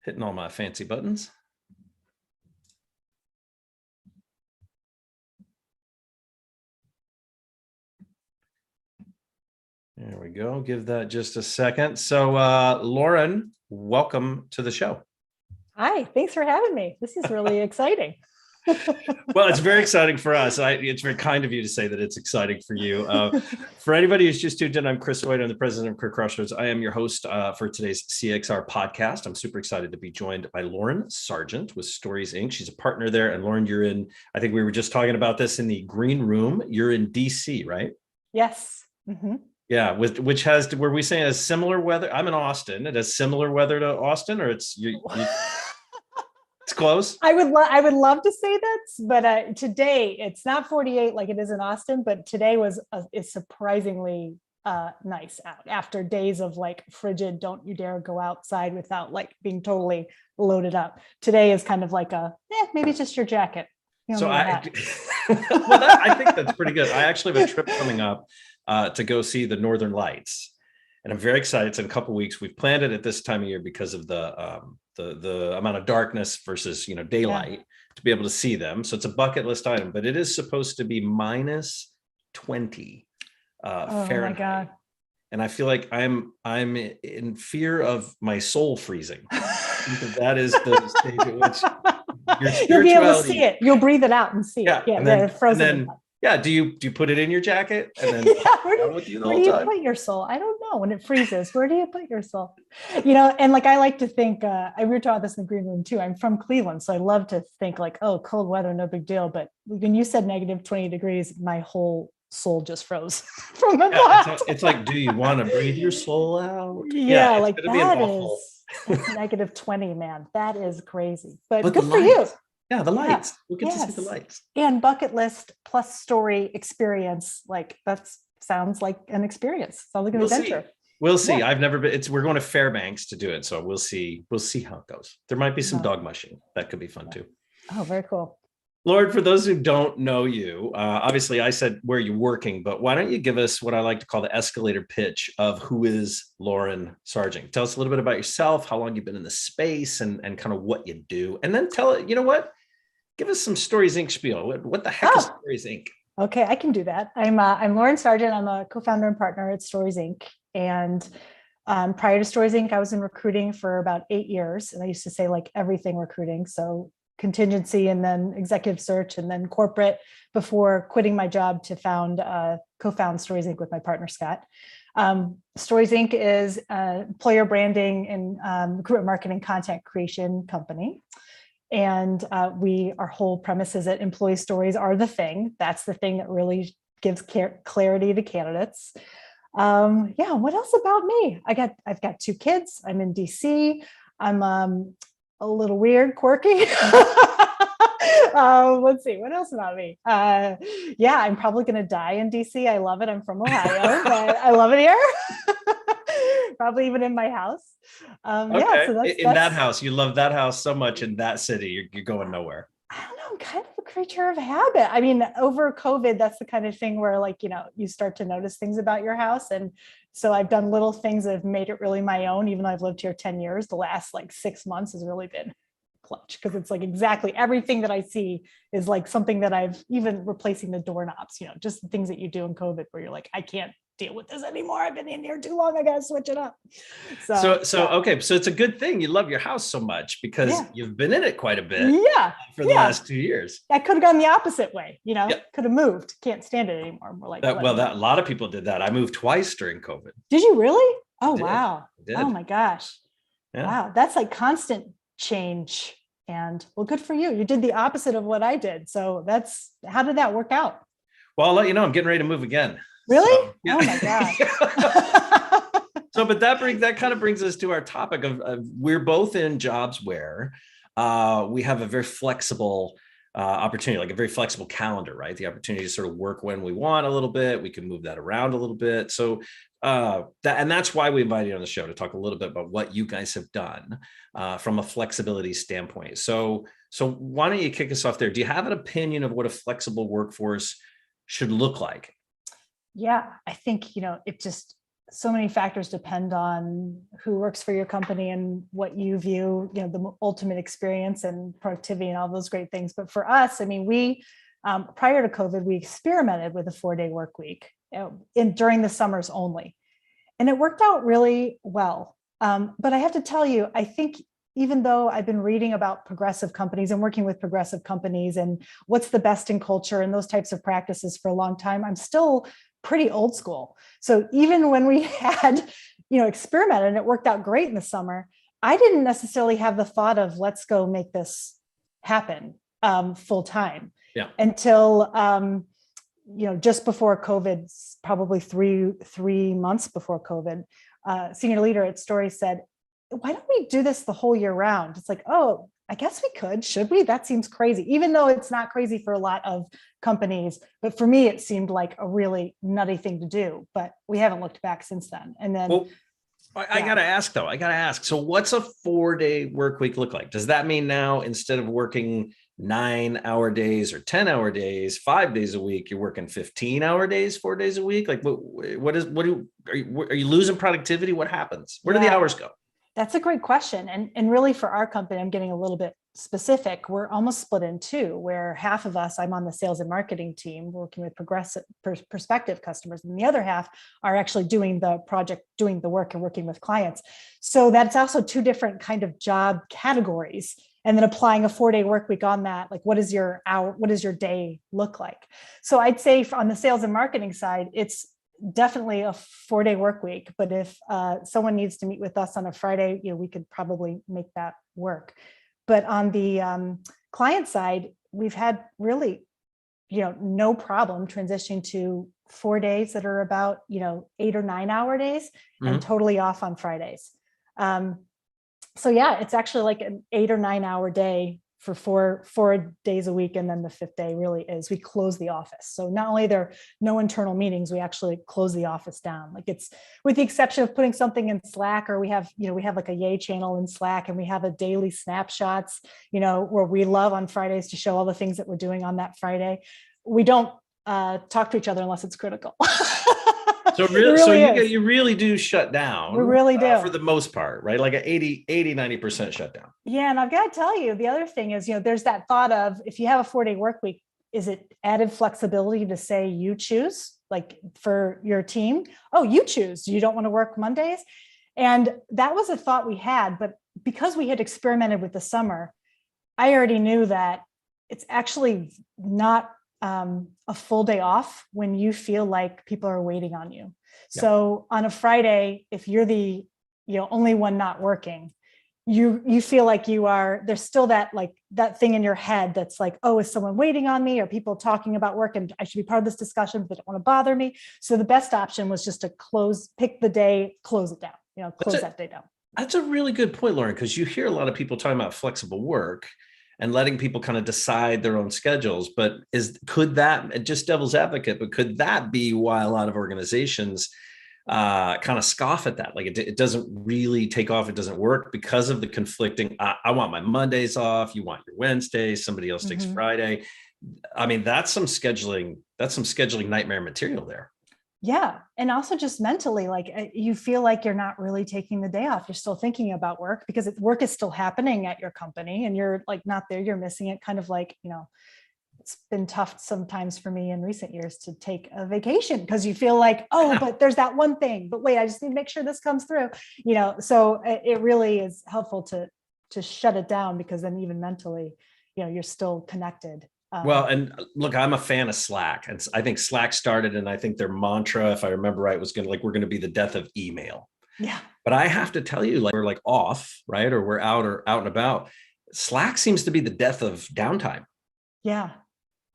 Hitting all my fancy buttons. There we go. Give that just a second. So, Lauryn, welcome to the show. Hi, thanks for having me. This is really exciting. Well, it's very exciting for us. It's very kind of you to say that it's exciting for you. For anybody who's just tuned in, I'm Chris White. I'm the president of Career Crossroads. I am your host for today's CXR podcast. I'm super excited to be joined by Lauryn Sargent with Stories Inc. She's a partner there. And Lauryn, you're in, I think we were just talking about this in the green room. You're in DC, right? Yes. Mm-hmm. Yeah, which has, were we saying has similar weather? I'm in Austin. It has similar weather to Austin, or it's it's close. I would love to say that, but today it's not 48 like it is in Austin, but today is surprisingly nice out after days of like frigid. Don't you dare go outside without like being totally loaded up. Today is kind of like maybe it's just your jacket. So I think that's pretty good. I actually have a trip coming up to go see the Northern Lights, and I'm very excited. It's in a couple of weeks. We've planned it at this time of year because of the amount of darkness versus daylight to be able to see them. So it's a bucket list item, but it is supposed to be minus 20 Fahrenheit. My God. And I feel like I'm in fear of my soul freezing. That is the stage at which you'll be able to see it. You'll breathe it out and see it. Yeah, and then, frozen. Do you put it in your jacket and then where do you put your soul? I don't know. When it freezes, where do you put your soul? And like I like to think, we were talking about this in the green room too. I'm from Cleveland, so I love to think like, oh, cold weather, no big deal. But when you said negative 20 degrees, my whole soul just froze from the thought. It's like, do you want to breathe your soul out? Yeah, like that is negative 20, man. That is crazy. But good for you. Yeah, the lights. We get to see the lights. And bucket list plus story experience. Like that sounds like an experience. Sounds like an adventure. We'll see. I've never been. We're going to Fairbanks to do it, so we'll see. We'll see how it goes. There might be some dog mushing. That could be fun too. Oh, very cool. Lauryn, for those who don't know you, obviously I said where you're working, but why don't you give us what I like to call the escalator pitch of who is Lauryn Sargent? Tell us a little bit about yourself, how long you've been in the space, and kind of what you do, and then tell it. You know what? Give us some Stories Inc. spiel. What the heck is Stories Inc.? Okay, I can do that. I'm Lauryn Sargent. I'm a co-founder and partner at Stories Inc. And prior to Stories Inc., I was in recruiting for about 8 years. And I used to say like everything recruiting. So contingency and then executive search and then corporate before quitting my job to co-found Stories Inc. with my partner, Scott. Stories Inc. is an employer branding and recruitment marketing content creation company. And our whole premise is that employee stories are the thing. That's the thing that really gives clarity to candidates. What else about me? I've got 2 kids. I'm in DC. I'm a little weird, quirky. Let's see, what else about me? I'm probably going to die in DC. I love it. I'm from Ohio, but I love it here. Probably even in my house. Okay. So that's that house, you love that house so much in that city, you're going nowhere. I don't know. I'm kind of a creature of habit. I mean, over COVID, that's the kind of thing where like, you start to notice things about your house. And so I've done little things that have made it really my own, even though I've lived here 10 years. The last like 6 months has really been clutch because it's like exactly everything that I see is like something that I've even replacing the doorknobs, just the things that you do in COVID where you're like, I can't deal with this anymore. I've been in here too long. I got to switch it up. Okay. So it's a good thing you love your house so much because you've been in it quite a bit for the last 2 years. I could have gone the opposite way, could have moved. Can't stand it anymore. We're like, a lot of people did that. I moved twice during COVID. Did you really? Oh, wow. Oh my gosh. Yeah. Wow. That's like constant change. And well, good for you. You did the opposite of what I did. So how did that work out? Well, I'll let you know, I'm getting ready to move again. Really? So, yeah. Oh my God. But that kind of brings us to our topic of we're both in jobs where we have a very flexible opportunity, like a very flexible calendar, right? The opportunity to sort of work when we want a little bit. We can move that around a little bit. So that's why we invited you on the show to talk a little bit about what you guys have done from a flexibility standpoint. So why don't you kick us off there? Do you have an opinion of what a flexible workforce should look like? Yeah, I think, it just so many factors depend on who works for your company and what you view, the ultimate experience and productivity and all those great things. But for us, I mean, we, prior to COVID, we experimented with a 4-day work week during the summers only. And it worked out really well. But I have to tell you, I think even though I've been reading about progressive companies and working with progressive companies and what's the best in culture and those types of practices for a long time, I'm still pretty old school. So even when we had, experimented and it worked out great in the summer, I didn't necessarily have the thought of let's go make this happen full time. Yeah. Until just before COVID, probably three months before COVID, senior leader at Story said, why don't we do this the whole year round? It's like, oh, I guess we could. Should we? That seems crazy, even though it's not crazy for a lot of companies. But for me, it seemed like a really nutty thing to do. But we haven't looked back since then. And then, well, I got to ask though. I got to ask. So, what's a 4-day work week look like? Does that mean now instead of working 9-hour days or 10-hour days, 5 days a week, you're working 15-hour days, 4 days a week? Like, are you losing productivity? What happens? Where do the hours go? That's a great question. And really for our company, I'm getting a little bit specific. We're almost split in two, where half of us, I'm on the sales and marketing team working with prospective customers. And the other half are actually doing the project, doing the work and working with clients. So that's also two different kind of job categories. And then applying a 4-day work week on that, like what does your day look like? So I'd say on the sales and marketing side, it's definitely a 4-day work week. But if someone needs to meet with us on a Friday, we could probably make that work. But on the client side, we've had really, no problem transitioning to 4 days that are about, 8 or 9-hour days and totally off on Fridays. So yeah, it's actually like an 8 or 9-hour day for four days a week. And then the 5th day really is, we close the office. So not only there are no internal meetings, we actually close the office down. Like it's, with the exception of putting something in Slack, or we have like a Yay channel in Slack, and we have a daily snapshots, where we love on Fridays to show all the things that we're doing on that Friday. We don't talk to each other unless it's critical. So really, you really do shut down. We really do. For the most part, right? Like an 90% shutdown. Yeah. And I've got to tell you, the other thing is, there's that thought of, if you have a 4-day work week, is it added flexibility to say you choose, like for your team? Oh, you choose. You don't want to work Mondays. And that was a thought we had, but because we had experimented with the summer, I already knew that it's actually not a full day off when you feel like people are waiting on you. Yeah. So on a Friday, if you're the only one not working, you feel like there's still that thing in your head that's like, oh, is someone waiting on me? Are people talking about work and I should be part of this discussion, but they don't want to bother me? So the best option was just to pick the day, close it down, close that day down. That's a really good point, Lauryn, because you hear a lot of people talking about flexible work and letting people kind of decide their own schedules. But could that, just devil's advocate, but could that be why a lot of organizations kind of scoff at that? Like it doesn't really take off. It doesn't work because of the conflicting. I want my Mondays off. You want your Wednesdays. Somebody else takes Friday. I mean, that's some scheduling nightmare material there. Yeah. And also just mentally, like you feel like you're not really taking the day off. You're still thinking about work because work is still happening at your company and you're like not there, you're missing it. Kind of like, it's been tough sometimes for me in recent years to take a vacation because you feel like, oh, but there's that one thing, but wait, I just need to make sure this comes through, so it really is helpful to shut it down because then even mentally, you're still connected. Well, and look, I'm a fan of Slack, and I think Slack started, and I think their mantra, if I remember right, was we're going to be the death of email. Yeah. But I have to tell you, we're off, right? Or we're out and about. Slack seems to be the death of downtime. Yeah.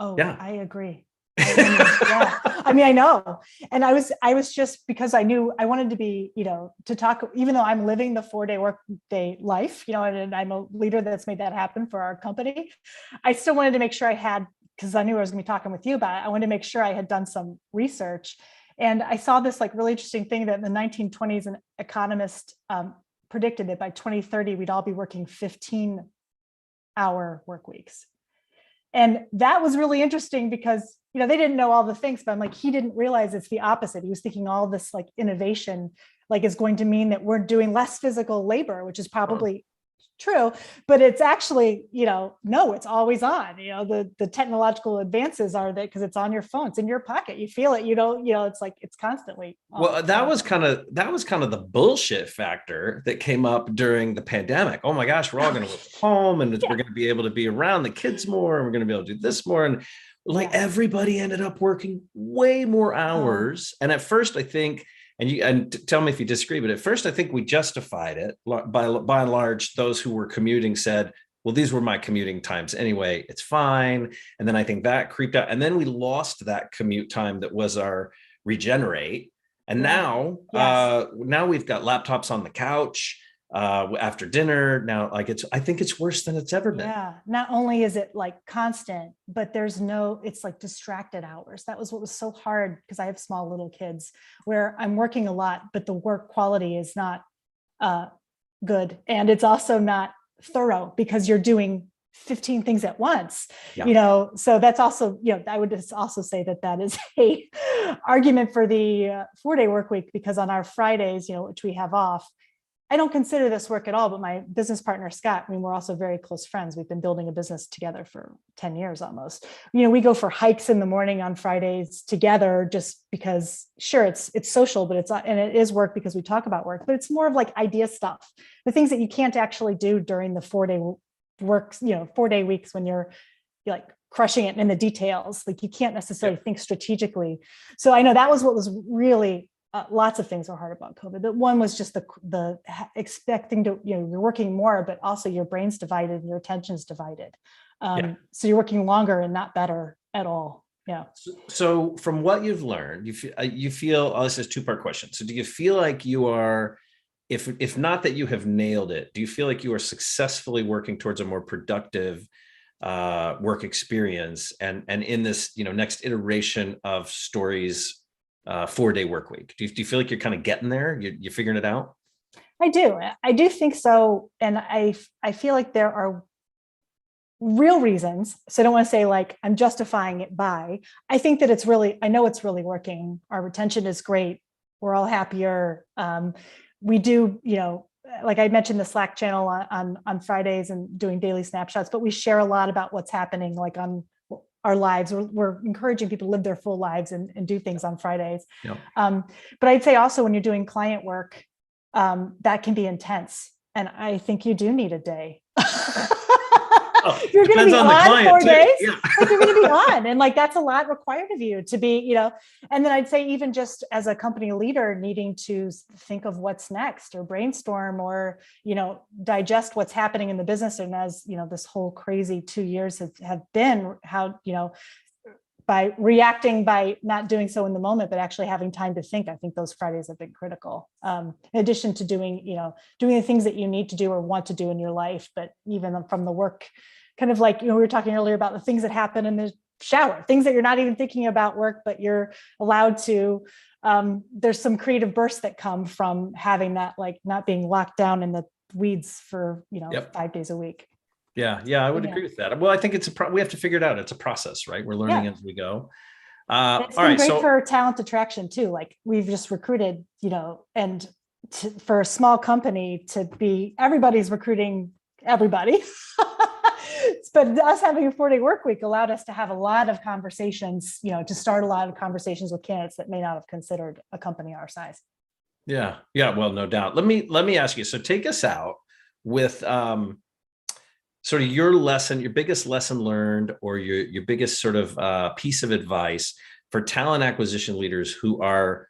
Oh, yeah. I agree. Yeah. I mean, I know. And I was just, because I knew I wanted to be, to talk, even though I'm living the 4-day work day life, and I'm a leader that's made that happen for our company. I still wanted to make sure I had, because I knew I was going to be talking with you about it. I wanted to make sure I had done some research. And I saw this really interesting thing that in the 1920s, an economist predicted that by 2030, we'd all be working 15-hour work weeks. And that was really interesting because, they didn't know all the things, but I'm like, he didn't realize it's the opposite. He was thinking all this like innovation, like is going to mean that we're doing less physical labor, which is probably true, but it's actually, no, it's always on. The technological advances are that because it's on your phone, it's in your pocket, you feel it, it's like it's constantly on. Well, that was kind of the bullshit factor that came up during the pandemic. Oh my gosh, we're all going to work from home, and we're going to be able to be around the kids more, and we're going to be able to do this more, and everybody ended up working way more hours. And at first, I think, and tell me if you disagree, but at first, I think we justified it by and large. Those who were commuting said, well, these were my commuting times anyway, it's fine. And then I think that creeped out, and then we lost that commute time that was our regenerate. And now we've got laptops on the couch after dinner. Now, I think it's worse than it's ever been. Yeah. Not only is it like constant, but it's like distracted hours. That was what was so hard because I have small little kids where I'm working a lot, but the work quality is not good. And it's also not thorough because you're doing 15 things at once, so that's also, I would just also say that is a argument for the 4-day work week, because on our Fridays, which we have off, I don't consider this work at all, but my business partner, Scott, we're also very close friends. We've been building a business together for 10 years almost. We go for hikes in the morning on Fridays together just because, sure, it's social, but it is work because we talk about work, but it's more of like idea stuff, the things that you can't actually do during the 4-day works, 4-day weeks when you're like crushing it in the details. Like you can't necessarily think strategically. So I know that was what was really lots of things were hard about COVID, but one was just the expecting to, you're working more, but also your brain's divided and your attention's divided. So you're working longer and not better at all. Yeah. So from what you've learned, you feel, this is a 2-part question. So do you feel like you are, if not that you have nailed it, do you feel like you are successfully working towards a more productive work experience and in this, next iteration of Story's 4-day work week? Do you feel like you're kind of getting there? You're figuring it out? I do think so. And I feel like there are real reasons. So I don't want to say like I'm justifying it by, I think that I know it's really working. Our retention is great. We're all happier. We do, like I mentioned the Slack channel on Fridays and doing daily snapshots, but we share a lot about what's happening like on our lives. We're encouraging people to live their full lives and do things on Fridays. Yeah. But I'd say also when you're doing client work, that can be intense. And I think you do need a day. You're going to be on 4 days. Yeah. Like you're going to be on. And like, that's a lot required of you to be, and then I'd say even just as a company leader needing to think of what's next or brainstorm or, digest what's happening in the business. And as, this whole crazy 2 years have been how, by reacting, by not doing so in the moment, but actually having time to think, I think those Fridays have been critical. In addition to doing the things that you need to do or want to do in your life, but even from the work, kind of like, we were talking earlier about the things that happen in the shower, things that you're not even thinking about work, but you're allowed to, there's some creative bursts that come from having that, like not being locked down in the weeds for, 5 days a week. Yeah, I would agree with that. Well, I think we have to figure it out. It's a process, right? We're learning as we go. It's been great for talent attraction too. Like we've just recruited, and for a small company to be, everybody's recruiting everybody. But us having a 4-day work week allowed us to have a lot of conversations, to start a lot of conversations with candidates that may not have considered a company our size. Yeah. Well, no doubt. Let me ask you. So take us out with sort of your biggest lesson learned, or your biggest sort of piece of advice for talent acquisition leaders who are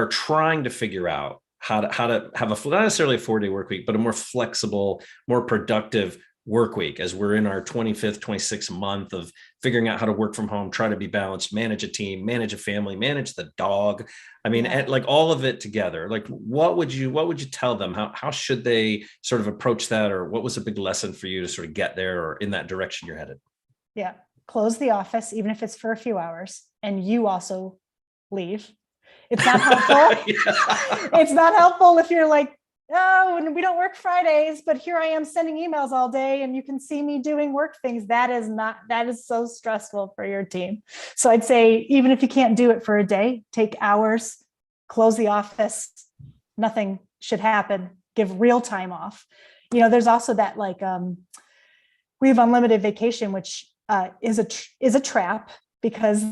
trying to figure out how to have not necessarily a 4-day work week, but a more flexible, more productive work week as we're in our 25th, 26th month of figuring out how to work from home, try to be balanced, manage a team, manage a family, manage the dog. I mean, like all of it together. Like, what would you tell them? How should they sort of approach that? Or what was a big lesson for you to sort of get there or in that direction you're headed? Yeah. Close the office, even if it's for a few hours, and you also leave. It's not helpful. It's not helpful if you're like oh, and we don't work Fridays, but here I am sending emails all day and you can see me doing work things. That is so stressful for your team. So I'd say, even if you can't do it for a day, take hours, close the office, nothing should happen, give real time off. There's also that we have unlimited vacation, which is a trap because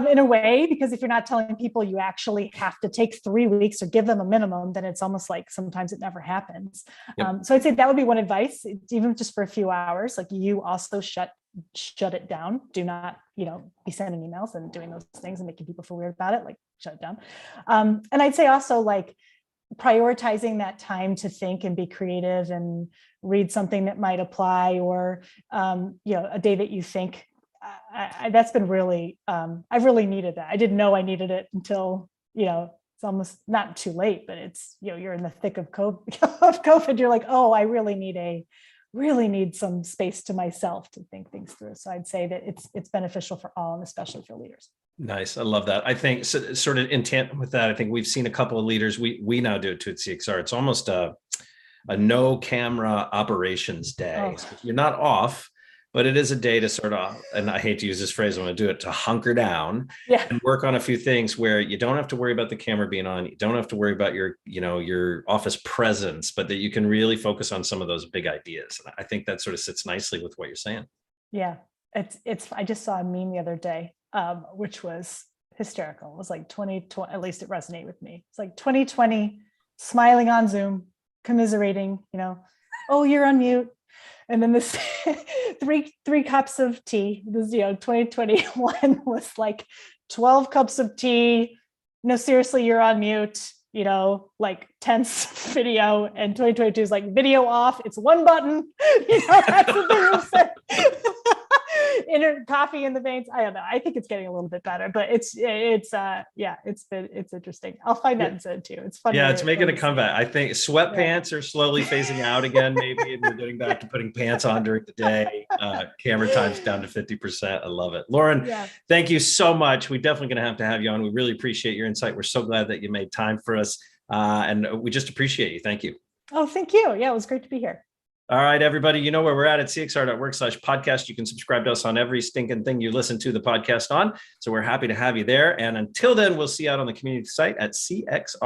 in a way, because if you're not telling people you actually have to take 3 weeks or give them a minimum, then it's almost like sometimes it never happens. Yep. So I'd say that would be one advice, even just for a few hours, like you also shut it down. Do not, be sending emails and doing those things and making people feel weird about it, like shut it down. And I'd say also prioritizing that time to think and be creative and read something that might apply, or, a day that you think, that's been really, I've really needed that. I didn't know I needed it until, it's almost not too late, but it's, you're in the thick of COVID. You're like, oh, I really need some space to myself to think things through. So I'd say that it's beneficial for all, and especially for leaders. Nice. I love that. I think sort of in tandem with that, I think we've seen a couple of leaders. We now do it too at CXR. It's almost a no camera operations day. So you're not off, but it is a day to sort of, and I hate to use this phrase when I do it, to hunker down and work on a few things where you don't have to worry about the camera being on. You don't have to worry about your office presence, but that you can really focus on some of those big ideas. And I think that sort of sits nicely with what you're saying. Yeah. I just saw a meme the other day, which was hysterical. It was like 2020, at least it resonated with me. It's like 2020, smiling on Zoom, commiserating, oh, you're on mute. And then this three cups of tea. This, 2021 was like 12 cups of tea. No, seriously, you're on mute, like tense video. And 2022 is like video off. It's one button. That's the thing we said. Inner coffee in the veins. I don't know. I think it's getting a little bit better, but it's interesting. I'll find that and send it to you. It's funny. Yeah, it's making a comeback. I think sweatpants are slowly phasing out again, maybe, and we're getting back to putting pants on during the day. Camera time's down to 50%. I love it. Lauren, thank you so much. We're definitely going to have you on. We really appreciate your insight. We're so glad that you made time for us. And we just appreciate you. Thank you. Oh, thank you. Yeah, it was great to be here. All right, everybody, you know where we're at cxr.work/podcast. You can subscribe to us on every stinking thing you listen to the podcast on. So we're happy to have you there. And until then, we'll see you out on the community site at CXR.